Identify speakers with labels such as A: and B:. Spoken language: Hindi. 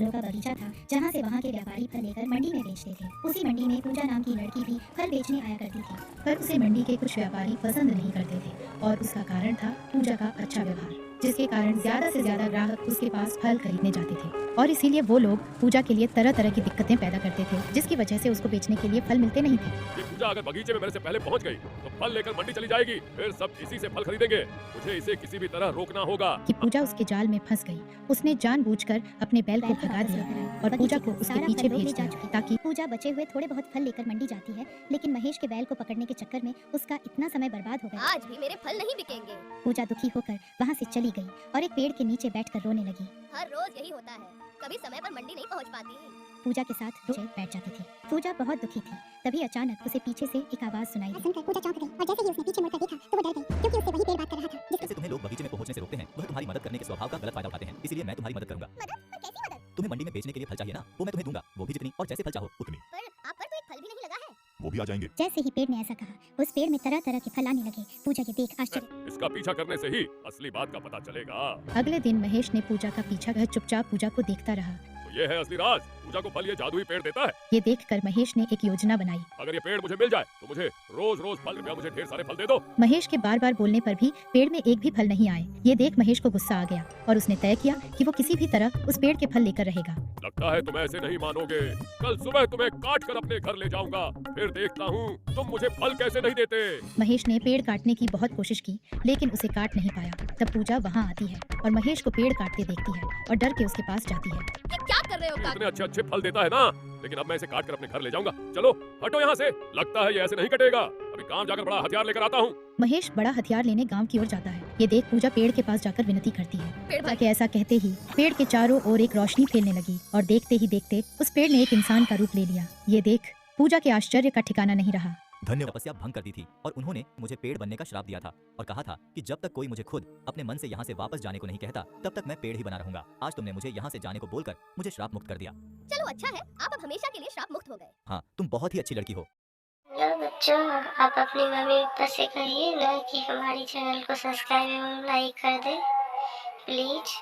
A: फलों का बगीचा था जहाँ से वहाँ के व्यापारी फल लेकर मंडी में बेचते थे। उसी मंडी में पूजा नाम की लड़की भी फल बेचने आया करती थी, पर उसे मंडी के कुछ व्यापारी पसंद नहीं करते थे और उसका कारण था पूजा का अच्छा व्यवहार, जिसके कारण ज्यादा से ज्यादा ग्राहक उसके पास फल खरीदने जाते थे और इसीलिए वो लोग पूजा के लिए तरह तरह की दिक्कतें पैदा करते थे, जिसकी वजह से उसको बेचने के लिए फल मिलते नहीं थे।
B: ये पूजा अगर बगीचे में मेरे से पहले पहुंच गई तो फल लेकर मंडी चली जाएगी, फिर सब इसी से फल खरीदेंगे। मुझे इसे किसी भी तरह रोकना होगा।
A: कि पूजा उसके जाल में फंस गई। उसने जानबूझकर अपने बैल को भगा दिया और पूजा को उसके पीछे भेज दिया ताकि पूजा बचे हुए थोड़े बहुत फल लेकर मंडी जाती है, लेकिन महेश के बैल को पकड़ने के चक्कर में उसका इतना समय बर्बाद हो गया।
C: आज भी मेरे फल नहीं बिकेंगे।
A: पूजा दुखी होकर वहाँ से चली गई और एक पेड़ के नीचे बैठकर रोने लगी।
C: हर रोज यही होता है, कभी समय पर मंडी नहीं पहुंच पाती।
A: पूजा के साथ रोज बैठ जाती थी। पूजा बहुत दुखी थी। तभी अचानक उसे पीछे से एक आवाज सुनाई दी।
D: सुनकर पूजा चौंक गई और जैसे ही उसने पीछे मुड़कर देखा तो वो डर गई, क्योंकि उससे वही पेड़ बात कर रहा था जिससे
E: ऐसे तुम्हें लोग बगीचे में पहुंचने से रोकते हैं, वह तुम्हारी मदद करने के स्वभाव का गलत फायदा उठाते हैं, इसीलिए मैं तुम्हारी मदद करूंगा।
C: मदद? पर कैसी मदद?
E: तुम्हें मंडी में बेचने के लिए फल चाहिए ना, वो मैं तुम्हें दूंगा, वो भी जितनी और जैसे फल चाहो उतनी।
C: पर आप पर तो एक फल भी नहीं लगा है।
B: वो भी आ जाएंगे।
A: जैसे ही पेड़ ने ऐसा कहा, उस पेड़ में तरह तरह के फल आने लगे। पूजा ये देख आश्चर्य।
B: इसका पीछा करने से ही असली बात का पता चलेगा।
A: अगले दिन महेश ने पूजा का पीछा कर चुपचाप पूजा को देखता रहा।
B: तो ये है असली राज। पूजा को फल ये जादुई पेड़ देता है।
A: ये देखकर महेश ने एक योजना बनाई।
B: अगर ये पेड़ मुझे मिल जाए तो मुझे रोज रोज फल, कृपया मुझे ढेर सारे फल दे दो।
A: महेश के बार बार बोलने पर भी पेड़ में एक भी फल नहीं आए। ये देख महेश को गुस्सा आ गया और उसने तय किया कि वो किसी भी तरह उस पेड़ के फल लेकर रहेगा।
B: लगता है तुम ऐसे नहीं मानोगे। कल सुबह तुम्हें काट कर अपने घर ले जाऊंगा, फिर देखता हूँ तुम मुझे फल कैसे नहीं देते।
A: महेश ने पेड़ काटने की बहुत कोशिश की, लेकिन उसे काट नहीं पाया। तब पूजा वहाँ आती है और महेश को पेड़ काटते देखती है और डर के उसके पास जाती है।
C: ये क्या कर रहे हो
B: ये
C: काका?
B: इतने अच्छे अच्छे फल देता है ना, लेकिन अब मैं इसे काट कर अपने घर ले जाऊंगा। चलो हटो यहाँ से। लगता है ये ऐसे नहीं कटेगा। अभी गांव जाकर बड़ा हथियार लेकर आता हूँ।
A: महेश बड़ा हथियार लेने गांव की ओर जाता है। ये देख पूजा पेड़ के पास जाकर विनती करती है।
C: पेड़ भाई,
A: ताकि ऐसा कहते ही पेड़ के चारों ओर एक रोशनी फैलने लगी और देखते ही देखते उस पेड़ ने एक इंसान का रूप ले लिया। ये देख पूजा के आश्चर्य का ठिकाना नहीं रहा।
E: धन्य तपस्या भंग कर दी थी और उन्होंने मुझे पेड़ बनने का श्राप दिया था और कहा था कि जब तक कोई मुझे खुद अपने मन से यहाँ से वापस जाने को नहीं कहता, तब तक मैं पेड़ ही बना रहूंगा। आज तुमने मुझे यहाँ से जाने को बोलकर मुझे श्राप मुक्त कर दिया।
C: चलो अच्छा है, आप अब हमेशा के लिए श्राप मुक्त हो गए।
E: हाँ, तुम बहुत ही अच्छी लड़की हो।
D: हेलो बच्चों, आप अपनी मम्मी पापा से कहिए ना कि हमारी चैनल को सब्सक्राइब एवं लाइक कर दे प्लीज।